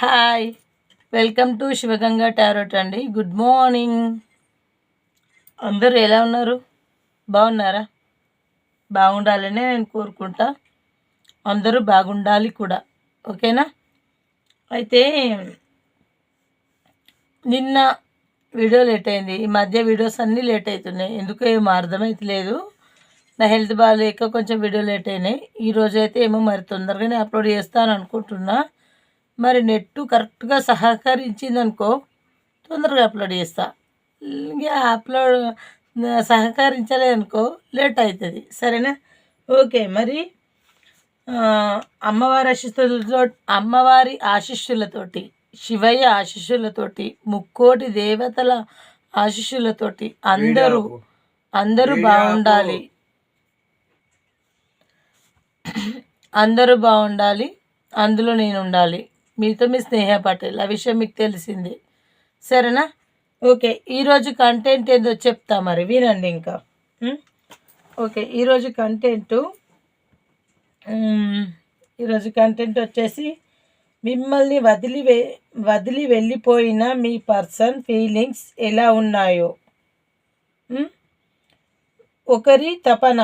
Hi, welcome to Shivaganga tarot అండి. Good morning. అందరూ ఎలా ఉన్నారు? బాగున్నారా? బాగుండాలనే నేను కోరుకుంటా. అందరూ బాగుండాలి కూడా. ఓకేనా? అయితే నిన్న వీడియో లేట్ అయింది. ఈ మధ్య వీడియోస్ అన్నీ లేట్ అవుతున్నాయి. ఎందుకో ఏమో అర్థమవుతలేదు. నా హెల్త్ బాగాలేక కొంచెం వీడియో లేట్ అయినాయి. ఈరోజు అయితే ఏమో మరి తొందరగానే అప్లోడ్ చేస్తాను అనుకుంటున్నా. మరి నెట్టు కరెక్ట్గా సహకరించిందనుకో తొందరగా అప్లోడ్ చేస్తా. ఇంకా అప్లోడ్ సహకరించలేదనుకో లేట్ అవుతుంది. సరేనా? ఓకే. మరి అమ్మవారి ఆశీస్సులతోటి, శివయ్య ఆశీస్సులతోటి, ముక్కోటి దేవతల ఆశీస్సులతోటి అందరూ బాగుండాలి. అందరూ బాగుండాలి, అందులో నేను ఉండాలి. మీతో మీ స్నేహ పటేల్. ఆ విషయం మీకు తెలిసింది. సరేనా? ఓకే. ఈరోజు కంటెంట్ ఏదో చెప్తా, మరి వినండి ఇంకా. ఓకే. ఈరోజు కంటెంట్ వచ్చేసి మిమ్మల్ని వదిలి వెళ్ళిపోయిన మీ పర్సన్ ఫీలింగ్స్ ఎలా ఉన్నాయో, ఒకరి తపన,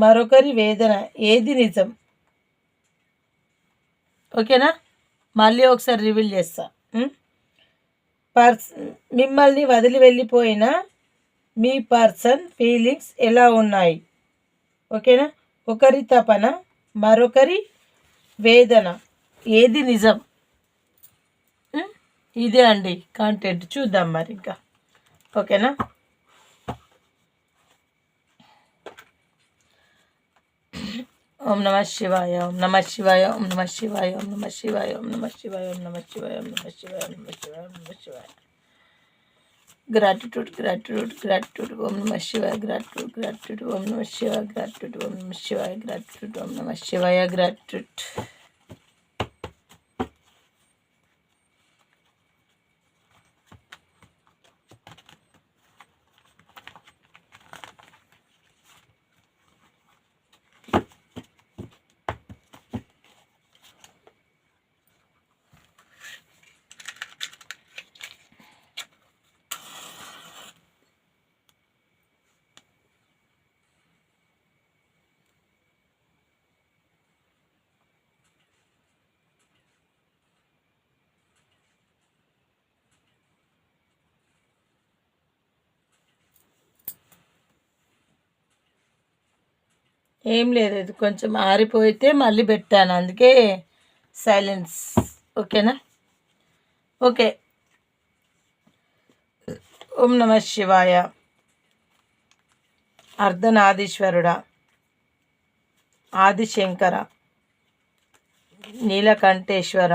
మరొకరి వేదన, ఏది నిజం? ఓకేనా? మళ్ళీ ఒకసారి రివీల్ చేస్తా. మిమ్మల్ని వదిలి వెళ్ళిపోయిన మీ పర్సన్ ఫీలింగ్స్ ఎలా ఉన్నాయి? ఓకేనా? ఒకరి తపన, మరొకరి వేదన, ఏది నిజం? ఇదే అండి కంటెంట్. చూద్దాం మరి ఇంకా. ఓకేనా? ఓం నమ శివాయ, ఓం నమ శివాయ, ఓం నమ శివాయ, ఓం నమ శివాయ, ఓం నమ శివాయ, ఓం నమ శివాయ, ఓం నమ శివాయ, ఓం నమ శివాయ, ఓం నమ శివాయ. Gratitude, gratitude, gratitude. Om Namah Shivaya, gratitude, gratitude. Om Namah Shivaya, gratitude. Om Namah Shivaya, gratitude. Om Namah Shivaya, gratitude. ఏం లేదు, ఇది కొంచెం ఆరిపోయితే మళ్ళీ పెట్టాను, అందుకే సైలెన్స్. ఓకేనా? ఓకే. ఓం నమ శివాయ. అర్ధనాదీశ్వరుడా, ఆదిశంకర, నీలకంఠేశ్వర,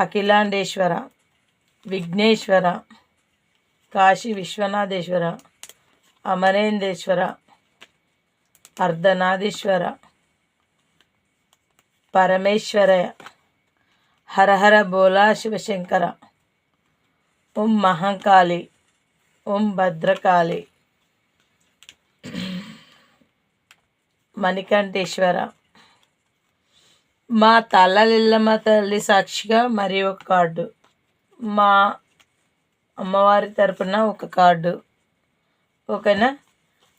అఖిలాండేశ్వర, విఘ్నేశ్వర, కాశీ విశ్వనాథేశ్వర, అమరేంద్రేశ్వర, అర్ధనాదీశ్వర, పరమేశ్వర, హరహర బోలా శివశంకర, ఓం మహంకాళి, ఓం భద్రకాళి, మణికంఠేశ్వర, మా తల్లలిల్లమ్మ తల్లి సాక్షిగా మరి ఒక కార్డు, మా అమ్మవారి తరపున ఒక కార్డు, ఓకేనా?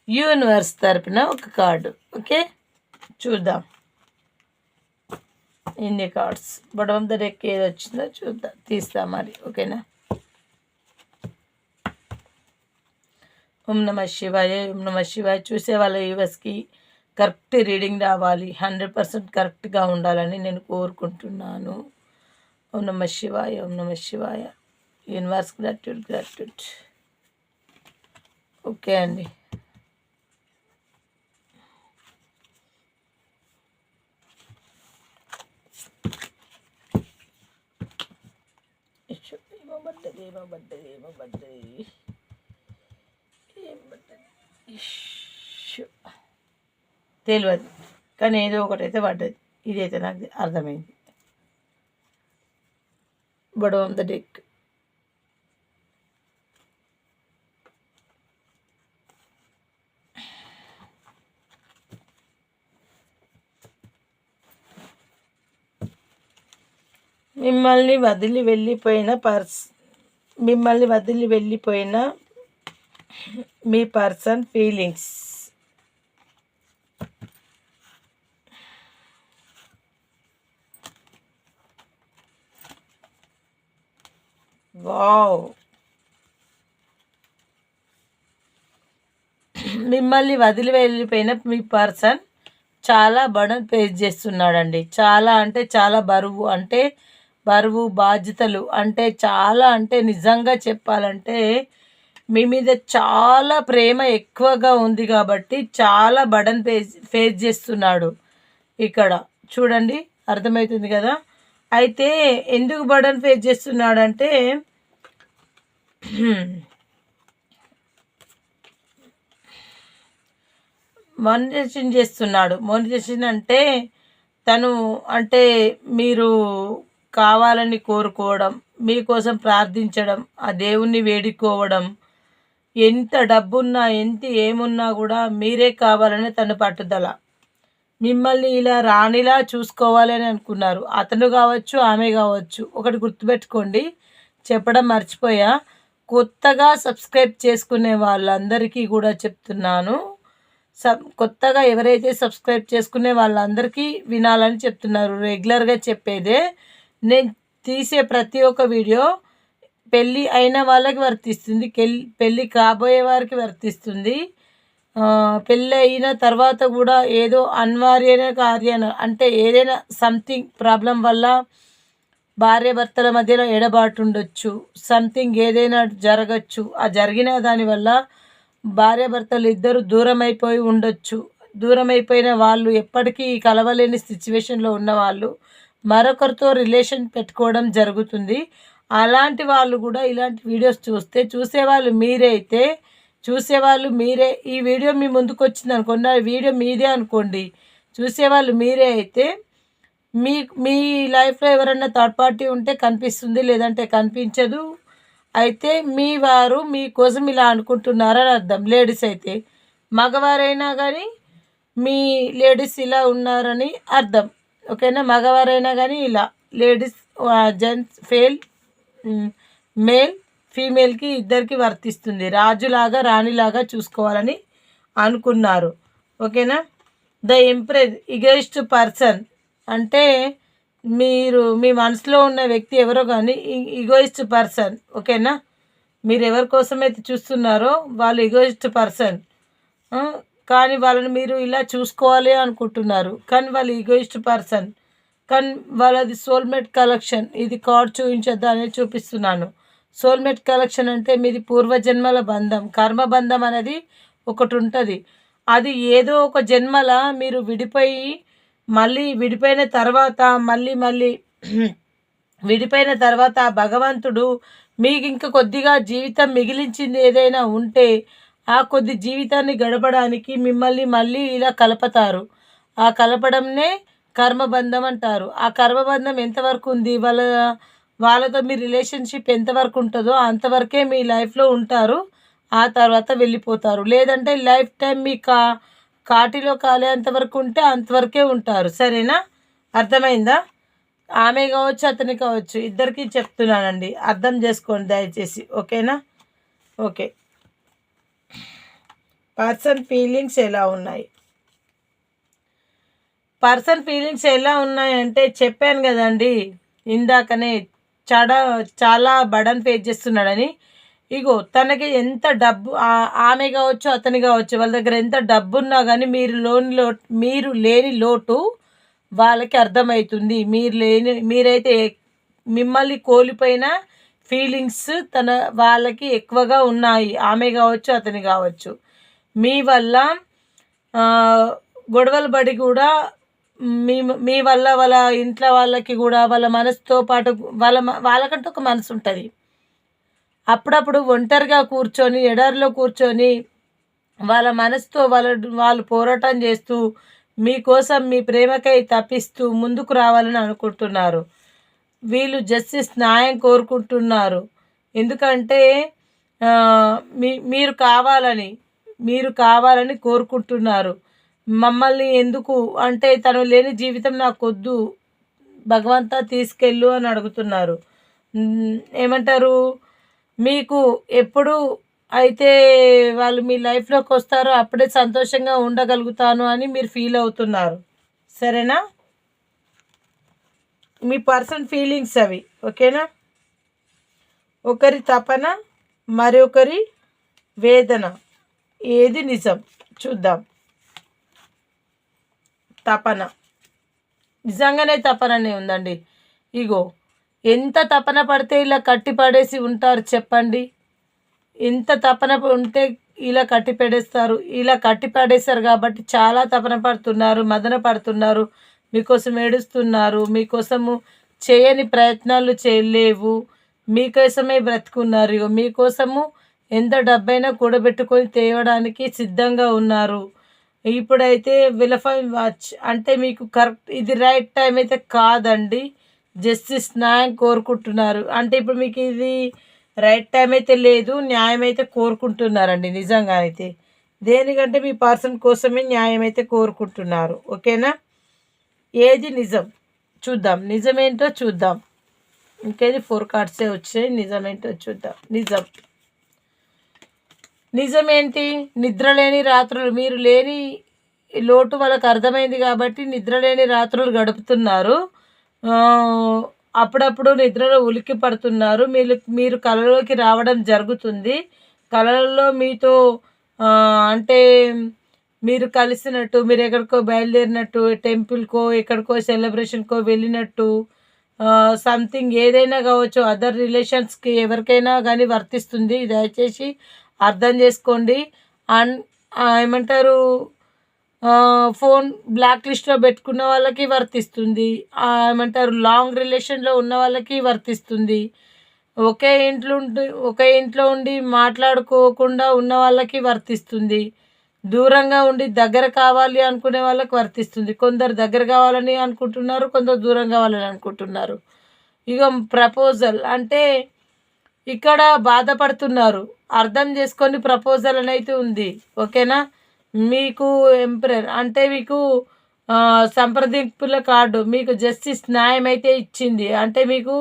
యూనివర్స్ తరపున ఒక కార్డు. ఓకే, చూద్దాం ఎన్ని కార్డ్స్. బొడవం ద డెక్ ఏది వచ్చిందో చూద్దాం, తీస్తాం మరి. ఓకేనా? ఓం నమ శివాయ, ఓం నమ శివాయ. చూసే వాళ్ళ యూవర్స్కి కరెక్ట్ రీడింగ్ రావాలి, 100% కరెక్ట్గా ఉండాలని నేను కోరుకుంటున్నాను. ఓం నమ శివాయ, ఓం నమ శివాయ. Universe gratitude, gratitude. ఓకే అండి. తెలియదు, కానీ ఏదో ఒకటైతే పడ్డది. ఇదైతే నాకు అర్థమైంది. బొడవం ద డెక్. మిమ్మల్ని వదిలి వెళ్ళిపోయిన మీ పర్సన్ ఫీలింగ్స్. వావ్, మిమ్మల్ని వదిలి వెళ్ళిపోయిన మీ పర్సన్ చాలా బర్డన్ ఫేస్ చేస్తున్నాడండి. చాలా అంటే చాలా బరువు బాధ్యతలు అంటే నిజంగా చెప్పాలంటే మీ మీద చాలా ప్రేమ ఎక్కువగా ఉంది కాబట్టి చాలా బర్డన్ ఫేస్ చేస్తున్నాడు. ఇక్కడ చూడండి, అర్థమవుతుంది కదా. అయితే ఎందుకు బర్డన్ ఫేస్ చేస్తున్నాడంటే మానిటైజేషన్ చేస్తున్నాడు. మానిటైజేషన్ అంటే తను మీరు కావాలని కోరుకోవడం, మీకోసం ప్రార్థించడం, ఆ దేవుణ్ణి వేడుకోవడం, ఎంత డబ్బున్నా ఏమున్నా కూడా మీరే కావాలని తన పట్టుదల. మిమ్మల్ని ఇలా రాణిలా చూసుకోవాలని అనుకున్నారు. అతను కావచ్చు, ఆమె కావచ్చు. ఒకటి గుర్తుపెట్టుకోండి, చెప్పడం మర్చిపోయా. కొత్తగా సబ్స్క్రైబ్ చేసుకునే వాళ్ళందరికీ కూడా చెప్తున్నాను, కొత్తగా ఎవరైతే సబ్స్క్రైబ్ చేసుకునే వాళ్ళందరికీ వినాలని చెప్తున్నారు. రెగ్యులర్గా చెప్పేదే. నేను తీసే ప్రతి ఒక్క వీడియో పెళ్ళి అయిన వాళ్ళకి వర్తిస్తుంది, పెళ్ళి కాబోయే వారికి వర్తిస్తుంది. పెళ్ళి అయిన తర్వాత కూడా ఏదో అనివార్యమైన కార్యాన ఏదైనా సంథింగ్ ప్రాబ్లం వల్ల భార్యాభర్తల మధ్యలో ఎడబాటు ఉండొచ్చు, సంథింగ్ ఏదైనా జరగచ్చు. ఆ జరిగిన దానివల్ల భార్యాభర్తలు ఇద్దరు దూరం అయిపోయి ఉండొచ్చు. దూరం అయిపోయిన వాళ్ళు, ఎప్పటికీ కలవలేని సిచ్యువేషన్లో ఉన్న వాళ్ళు మరొకరితో రిలేషన్ పెట్టుకోవడం జరుగుతుంది. అలాంటి వాళ్ళు కూడా ఇలాంటి వీడియోస్ చూసేవాళ్ళు మీరే. ఈ వీడియో మీ ముందుకు వచ్చింది అనుకోండి, ఆ వీడియో మీదే అనుకోండి, చూసేవాళ్ళు మీరే అయితే మీ లైఫ్లో ఎవరన్నా థర్డ్ పార్టీ ఉంటే కనిపిస్తుంది, లేదంటే కనిపించదు. అయితే మీ వారు మీకోసం ఇలా అనుకుంటున్నారని అర్థం. లేడీస్ అయితే, మగవారైనా కానీ మీ లేడీస్ ఇలా ఉన్నారని అర్థం. ఓకేనా, మగవారైనా కానీ ఇలా లేడీస్ జెంట్స్ మేల్ ఫీమేల్కి ఇద్దరికి వర్తిస్తుంది. రాజులాగా రాణిలాగా చూసుకోవాలని అనుకున్నారు. ఓకేనా. ద ఇంప్రెస్ ఈగోయిస్ట్ పర్సన్ అంటే మీ మనసులో ఉన్న వ్యక్తి ఎవరో కానీ ఈగోయిస్ట్ పర్సన్. ఓకేనా, మీరు ఎవరి కోసమైతే చూస్తున్నారో వాళ్ళు ఈగోయిస్ట్ పర్సన్. కానీ వాళ్ళని మీరు ఇలా చూసుకోవాలి అనుకుంటున్నారు, కానీ వాళ్ళు ఈగోయిస్ట్ పర్సన్. కానీ వాళ్ళది సోల్మేట్ కలెక్షన్. ఇది కార్డ్ చూపించద్దా అనేది చూపిస్తున్నాను. సోల్మేట్ కలెక్షన్ అంటే మీది పూర్వజన్మల బంధం, కర్మ బంధం అనేది ఒకటి ఉంటుంది. అది ఏదో ఒక జన్మల మీరు విడిపోయిన తర్వాత విడిపోయిన తర్వాత భగవంతుడు మీకు ఇంకా కొద్దిగా జీవితం మిగిలించింది ఏదైనా ఉంటే ఆ కొద్ది జీవితాన్ని గడపడానికి మిమ్మల్ని మళ్ళీ ఇలా కలపతారు. ఆ కలపడంనే కర్మబంధం అంటారు. ఆ కర్మబంధం ఎంతవరకు ఉంది, వాళ్ళతో మీ రిలేషన్షిప్ ఎంతవరకు ఉంటుందో అంతవరకే మీ లైఫ్లో ఉంటారు. ఆ తర్వాత వెళ్ళిపోతారు. లేదంటే లైఫ్ టైం మీ కాటిలో కాలేంతవరకు ఉంటే అంతవరకే ఉంటారు. సరేనా, అర్థమైందా? ఆమె కావచ్చు, అతని కావచ్చు, ఇద్దరికి చెప్తున్నానండి, అర్థం చేసుకోండి దయచేసి. ఓకేనా. ఓకే, పర్సన్ ఫీలింగ్స్ ఎలా ఉన్నాయి? పర్సన్ ఫీలింగ్స్ ఎలా ఉన్నాయంటే చెప్పాను కదండి ఇందాకనే, చాలా బర్డన్ ఫేస్ చేస్తున్నాడని. ఇగో తనకి ఎంత డబ్బు, ఆమె కావచ్చు అతని కావచ్చు, వాళ్ళ దగ్గర ఎంత డబ్బు ఉన్నా కానీ మీరు లేని లోటు వాళ్ళకి అర్థమవుతుంది. మీరైతే మిమ్మల్ని కోల్పోయిన ఫీలింగ్స్ వాళ్ళకి ఎక్కువగా ఉన్నాయి. ఆమె కావచ్చు అతని కావచ్చు. మీ వల్ల గొడవలు పడి కూడా మీ వల్ల వాళ్ళ ఇంట్లో వాళ్ళకి కూడా వాళ్ళ మనసుతో పాటు వాళ్ళకంటూ ఒక మనసు ఉంటుంది. అప్పుడప్పుడు ఒంటరిగా కూర్చొని ఎడారిలో కూర్చొని వాళ్ళ మనసుతో వాళ్ళు పోరాటం చేస్తూ మీకోసం మీ ప్రేమకై తప్పిస్తూ ముందుకు రావాలని అనుకుంటున్నారు. వీళ్ళు జస్టిస్, న్యాయం కోరుకుంటున్నారు. ఎందుకంటే మీరు కావాలని కోరుకుంటున్నారు. మమ్మల్ని ఎందుకు అంటే తను లేని జీవితం నాకొద్దు, భగవంతా తీసుకెళ్ళు అని అడుగుతున్నారు. ఏమంటారు, మీకు ఎప్పుడు అయితే వాళ్ళు మీ లైఫ్లోకి వస్తారో అప్పుడే సంతోషంగా ఉండగలుగుతాను అని మీరు ఫీల్ అవుతున్నారు. సరేనా? మీ పర్సన్ ఫీలింగ్స్ అవి. ఓకేనా? ఒకరి తపన, మరొకరి వేదన, ఏది నిజం చూద్దాం. తపన నిజంగానే తపననే ఉందండి. ఇగో ఎంత తపన పడితే ఇలా కట్టి పడేసి ఉంటారు చెప్పండి. ఎంత తపన ఉంటే ఇలా కట్టి పడేస్తారు. ఇలా కట్టి పడేస్తారు కాబట్టి చాలా తపన పడుతున్నారు, మదన పడుతున్నారు, మీకోసం ఏడుస్తున్నారు, మీకోసము చేయని ప్రయత్నాలు చేయలేవు, మీకోసమే బ్రతుకున్నారు. ఇగో మీకోసము ఎంత డబ్బైనా కూడబెట్టుకొని తేవడానికి సిద్ధంగా ఉన్నారు. ఇప్పుడైతే విలఫైన్ వాచ్ అంటే మీకు కరెక్ట్ ఇది రైట్ టైం అయితే కాదండి. జస్టిస్ న్యాయం కోరుకుంటున్నారు. అంటే ఇప్పుడు మీకు ఇది రైట్ టైం అయితే లేదు, న్యాయం అయితే కోరుకుంటున్నారండి. నిజంగా అయితే దేనికంటే మీ పర్సన్ కోసమే న్యాయం అయితే కోరుకుంటున్నారు. ఓకేనా? ఏది నిజం చూద్దాం. నిజమేంటో చూద్దాం. ఇంకేది 4 కార్డ్సే వచ్చాయి. నిజమేంటో చూద్దాం. నిజమేంటి? నిద్రలేని రాత్రులు, మీరు లేని లోటు వాళ్ళకి అర్థమైంది కాబట్టి నిద్రలేని రాత్రులు గడుపుతున్నారు. అప్పుడప్పుడు నిద్రలో ఉలిక్కి పడుతున్నారు. మీరు కలలోకి రావడం జరుగుతుంది. కలలలో మీతో అంటే మీరు కలిసినట్టు, మీరు ఎక్కడికో బయలుదేరినట్టు, టెంపుల్కో ఎక్కడికో సెలబ్రేషన్కో వెళ్ళినట్టు, సంథింగ్ ఏదైనా కావచ్చు, అదర్ రిలేషన్స్కి ఎవరికైనా కానీ వర్తిస్తుంది. దయచేసి అర్థం చేసుకోండి. ఏమంటారు, ఫోన్ బ్లాక్ లిస్ట్లో పెట్టుకున్న వాళ్ళకి వర్తిస్తుంది. ఏమంటారు, లాంగ్ రిలేషన్లో ఉన్న వాళ్ళకి వర్తిస్తుంది. ఒకే ఇంట్లో ఉండి మాట్లాడుకోకుండా ఉన్న వాళ్ళకి వర్తిస్తుంది. దూరంగా ఉండి దగ్గర కావాలి అనుకునే వాళ్ళకి వర్తిస్తుంది. కొందరు దగ్గర కావాలని అనుకుంటున్నారు, కొందరు దూరం కావాలని అనుకుంటున్నారు. ఇక ప్రపోజల్ అంటే ఇక్కడ బాధపడుతున్నారు. అర్థం చేసుకొని ప్రపోజల్ అనేది ఉంది. ఓకేనా? మీకు ఎంపరర్ అంటే మీకు సంప్రదింపుల కార్డు, మీకు జస్టిస్ న్యాయం అయితే ఇచ్చింది. అంటే మీకు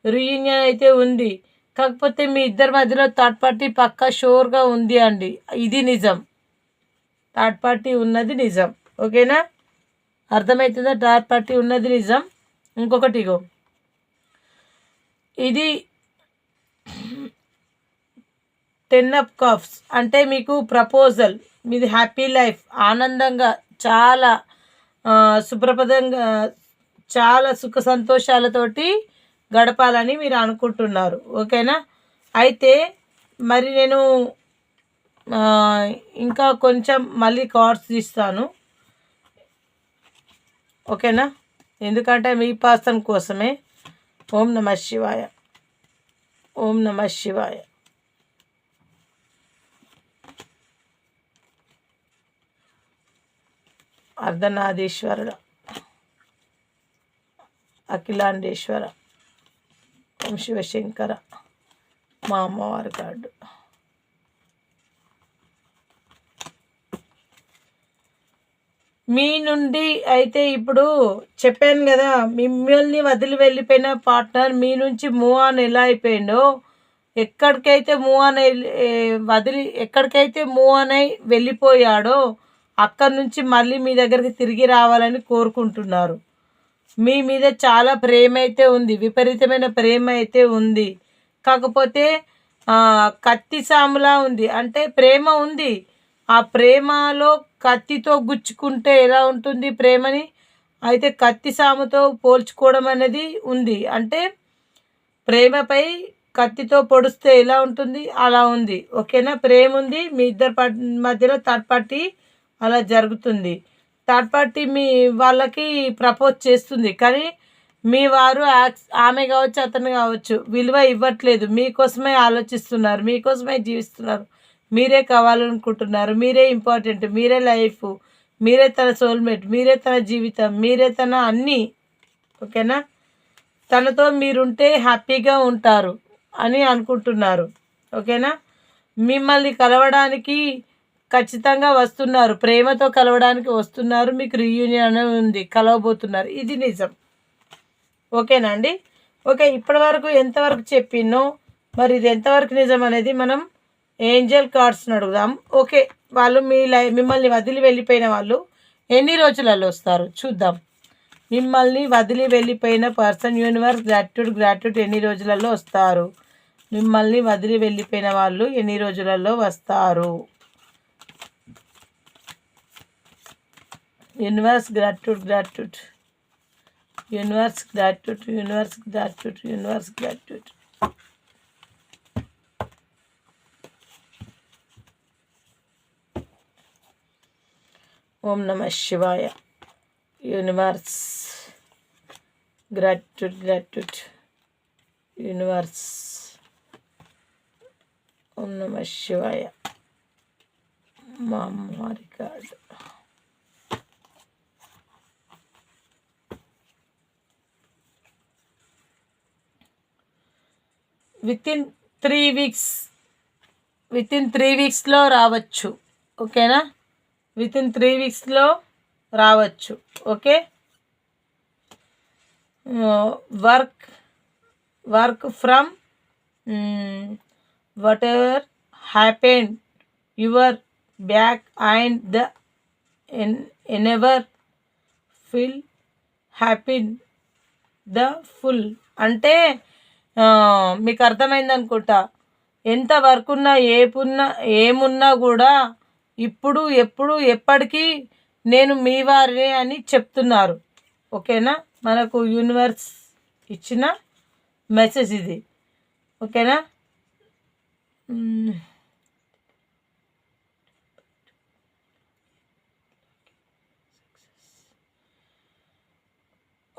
రీయూనియన్ అయితే ఉంది. కాకపోతే మీ ఇద్దరి మధ్యలో థర్డ్ పార్టీ పక్కా షోర్గా ఉంది అండి. ఇది నిజం. థర్డ్ పార్టీ ఉన్నది నిజం. ఓకేనా? అర్థమవుతుందా? థర్డ్ పార్టీ ఉన్నది నిజం. ఇంకొకటి ఇగో ఇది 10 ఆఫ్ కప్స్ అంటే మీకు ప్రపోజల్, మీది హ్యాపీ లైఫ్, ఆనందంగా చాలా సుప్రపదంగా చాలా సుఖ సంతోషాలతోటి గడపాలని మీరు అనుకుంటున్నారు. ఓకేనా? అయితే మరి నేను ఇంకా కొంచెం మళ్ళీ కార్డ్స్ తీస్తాను. ఓకేనా? ఎందుకంటే మీ పర్సన్ కోసమే. ఓం నమః శివాయ. ఓం నమః శివాయ. అర్ధనారీశ్వరుడు, అఖిలాండేశ్వర, ఓం శివశంకర, మా అమ్మవారి కార్డు. మీ నుండి అయితే ఇప్పుడు చెప్పాను కదా, మిమ్మల్ని వదిలి వెళ్ళిపోయిన పార్ట్నర్ మీ నుంచి మూవ్ ఆన్ ఎలా అయిపోయిందో, ఎక్కడికైతే మూవ్ ఆన్ అయి వెళ్ళిపోయాడో అక్కడి నుంచి మళ్ళీ మీ దగ్గరికి తిరిగి రావాలని కోరుకుంటున్నారు. మీ మీద చాలా ప్రేమ అయితే ఉంది, విపరీతమైన ప్రేమ అయితే ఉంది. కాకపోతే కత్తి సాములా ఉంది. అంటే ప్రేమ ఉంది, ఆ ప్రేమలో కత్తితో గుచ్చుకుంటే ఎలా ఉంటుంది ప్రేమని, అయితే కత్తి సాముతో పోల్చుకోవడం అనేది ఉంది. అంటే ప్రేమపై కత్తితో పొడిస్తే ఎలా ఉంటుంది అలా ఉంది. ఓకేనా? ప్రేమ ఉంది, మీ ఇద్దరు మధ్యలో థర్డ్ పార్టీ అలా జరుగుతుంది. థర్డ్ పార్టీ మీ వాళ్ళకి ప్రపోజ్ చేస్తుంది, కానీ మీ వారు ఆమె కావచ్చు అతను కావచ్చు విలువ ఇవ్వట్లేదు. మీకోసమే ఆలోచిస్తున్నారు, మీకోసమే జీవిస్తున్నారు, మీరే కావాలనుకుంటున్నారు, మీరే ఇంపార్టెంట్, మీరే లైఫ్, మీరే తన సోల్మేట్, మీరే తన జీవితం, మీరే తన అన్నీ. ఓకేనా? తనతో మీరుంటే హ్యాపీగా ఉంటారు అని అనుకుంటున్నారు. ఓకేనా? మిమ్మల్ని కలవడానికి ఖచ్చితంగా వస్తున్నారు, ప్రేమతో కలవడానికి వస్తున్నారు. మీకు రీయూనియన్ అనేది ఉంది, కలవబోతున్నారు. ఇది నిజం. ఓకేనా అండి? ఓకే, ఇప్పటి వరకు ఎంతవరకు చెప్పినో మరి ఇది ఎంతవరకు నిజం అనేది మనం ఏంజల్ కార్డ్స్ని అడుగుదాం. ఓకే, వాళ్ళు మిమ్మల్ని వదిలి వెళ్ళిపోయిన వాళ్ళు ఎన్ని రోజులలో వస్తారు చూద్దాం. మిమ్మల్ని వదిలి వెళ్ళిపోయిన పర్సన్ యూనివర్స్ గ్రాట్యూడ్ ఎన్ని రోజులలో వస్తారు? మిమ్మల్ని వదిలి వెళ్ళిపోయిన వాళ్ళు ఎన్ని రోజులలో వస్తారు? Universe gratitude universe gratitude. ఓం నమ శివాయ. Universe gratitude universe. ఓం నమ శివాయ. మా అమ్మవారి కార్డు. వితిన్ 3 వీక్స్లో రావచ్చు. ఓకేనా? వితిన్ 3 వీక్స్లో రావచ్చు. Okay, work from whatever happened your back and the never feel happy the full. అంటే మీకు అర్థమైంది అనుకుంటా. ఎంత వర్క్ ఉన్నా ఏమున్నా కూడా ఇప్పుడు ఎప్పుడు ఎప్పటికీ నేను మీ వారిని అని చెప్తున్నారు. ఓకేనా? మనకు యూనివర్స్ ఇచ్చిన మెసేజ్ ఇది. ఓకేనా?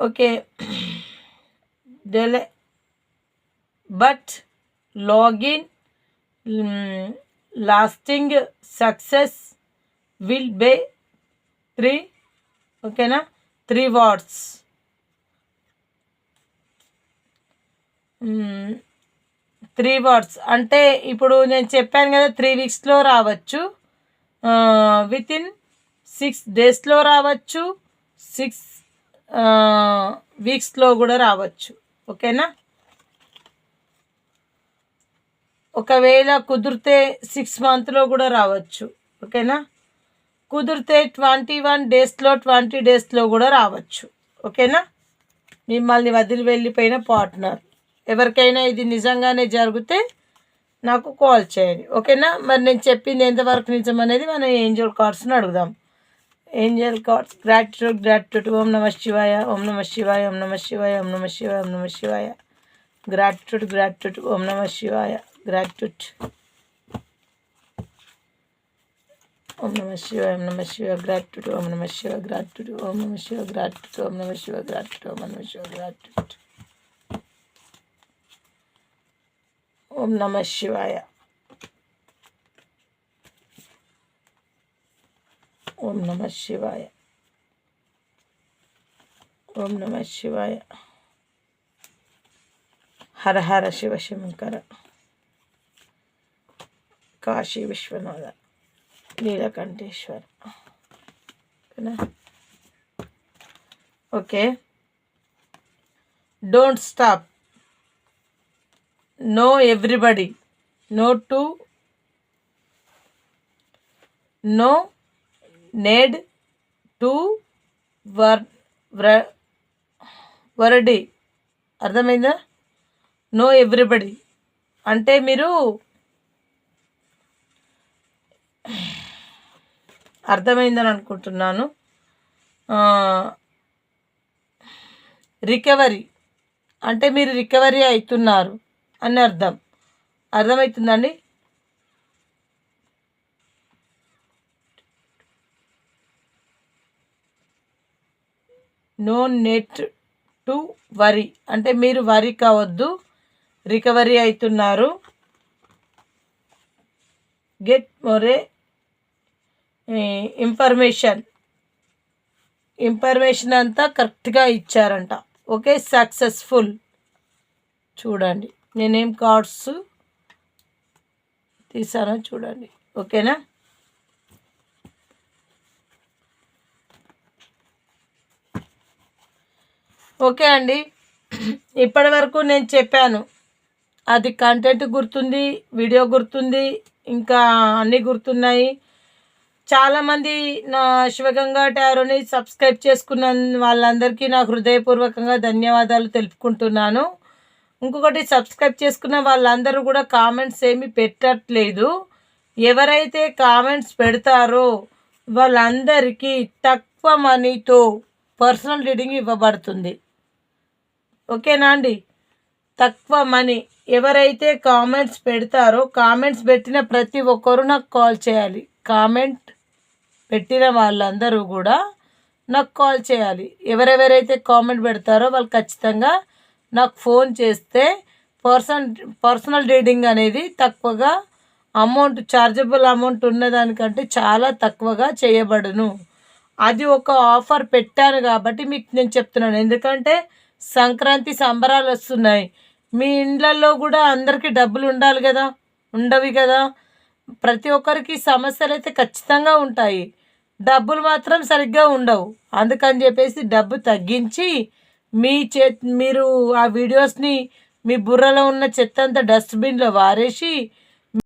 ఓకే, బట్ లాగిన్ లాస్టింగ్ సక్సెస్ విల్ బే 3. ఓకేనా? 3 words. 3 words అంటే ఇప్పుడు నేను చెప్పాను కదా 3 వీక్స్లో రావచ్చు, వితిన్ 6 డేస్లో రావచ్చు, 6 వీక్స్లో కూడా రావచ్చు. ఓకేనా? ఒకవేళ కుదిరితే 6 monthsలో కూడా రావచ్చు. ఓకేనా? కుదిరితే 21 డేస్లో 20 డేస్లో కూడా రావచ్చు. ఓకేనా? మిమ్మల్ని వదిలి వెళ్ళిపోయిన పార్ట్నర్ ఎవరికైనా ఇది నిజంగానే జరిగితే నాకు కాల్ చేయండి. ఓకేనా? మరి నేను చెప్పింది ఎంతవరకు నిజం అనేది మనం ఏంజల్ కార్డ్స్ని అడుగుదాం. Angel cards gratitude. ఓం నమ శివాయ. ఓం నమ శివాయ. ఓం నమ శివాయ. ఓం నమ శివాయ. ఓం నమ శివాయ. గ్రాట్యూడ్. ఓం నమ శివాయ. గ్రాట్యూడ్. ఓం నమ శివాయ. ఓం నమ శివాయ. గ్రాట్యూడ్. ఓం నమ శివాయ. గ్రాట్యూడ్. ఓం నమ శివాయ. గ్రాట్యూడ్. ఓం నమ శివాయ. గ్రాట్యూడ్. ఓం నమ శివాయ. గ్రాట్యూడ్. ఓం నమ శివాయ. ఓం నమ శివాయ. ఓం నమ శివాయ. Hara Hara Shiva Shankara. Kashi Vishwanatha. Neelakanteshwara. Okay, don't stop. No everybody. No need to worry. అర్థమైందా? నో ఎవ్రీబడి అంటే మీరు అర్థమైందని అనుకుంటున్నాను. రికవరీ అంటే మీరు రికవరీ అవుతున్నారు అని అర్థం. అర్థమవుతుందండి? నో నెట్ టు వరీ అంటే మీరు వరీ కావద్దు, రికవరీ అవుతున్నారు. గెట్ మోరే ఇన్ఫర్మేషన్ అంతా కరెక్ట్గా ఇచ్చారంట. Okay, successful. చూడండి నేనేం కార్డ్స్ తీసానో చూడండి. ఓకేనా? ఓకే అండి, ఇప్పటి వరకు నేను చెప్పాను, అది కంటెంట్ గుర్తుంది, వీడియో గుర్తుంది, ఇంకా అన్నీ గుర్తున్నాయి. చాలామంది నా శివగంగా టారోని సబ్స్క్రైబ్ చేసుకున్న వాళ్ళందరికీ నా హృదయపూర్వకంగా ధన్యవాదాలు తెలుపుకుంటున్నాను. ఇంకొకటి, సబ్స్క్రైబ్ చేసుకున్న వాళ్ళందరూ కూడా కామెంట్స్ ఏమీ పెట్టట్లేదు. ఎవరైతే కామెంట్స్ పెడతారో వాళ్ళందరికీ తక్కువ మనీతో పర్సనల్ రీడింగ్ ఇవ్వబడుతుంది. ఓకేనా అండి? తక్కువ మనీ. ఎవరైతే కామెంట్స్ పెడతారో, కామెంట్స్ పెట్టిన ప్రతి ఒక్కరు నాకు కాల్ చేయాలి. కామెంట్ పెట్టిన వాళ్ళందరూ కూడా నాకు కాల్ చేయాలి. ఎవరెవరైతే కామెంట్ పెడతారో వాళ్ళు ఖచ్చితంగా నాకు ఫోన్ చేస్తే పర్సనల్ రీడింగ్ అనేది తక్కువగా అమౌంట్, చార్జబుల్ అమౌంట్ ఉన్నదానికంటే చాలా తక్కువగా చేయబడును. అది ఒక ఆఫర్ పెట్టాను కాబట్టి మీకు నేను చెప్తున్నాను. ఎందుకంటే సంక్రాంతి సంబరాలు వస్తున్నాయి. మీ ఇండ్లలో కూడా అందరికీ డబ్బులు ఉండాలి కదా, ఉండవి కదా. ప్రతి ఒక్కరికి సమస్యలు అయితే ఖచ్చితంగా ఉంటాయి, డబ్బులు మాత్రం సరిగ్గా ఉండవు. అందుకని చెప్పేసి డబ్బు తగ్గించి మీరు ఆ వీడియోస్ని మీ బుర్రలో ఉన్న చెత్త అంతా డస్ట్బిన్లో వారేసి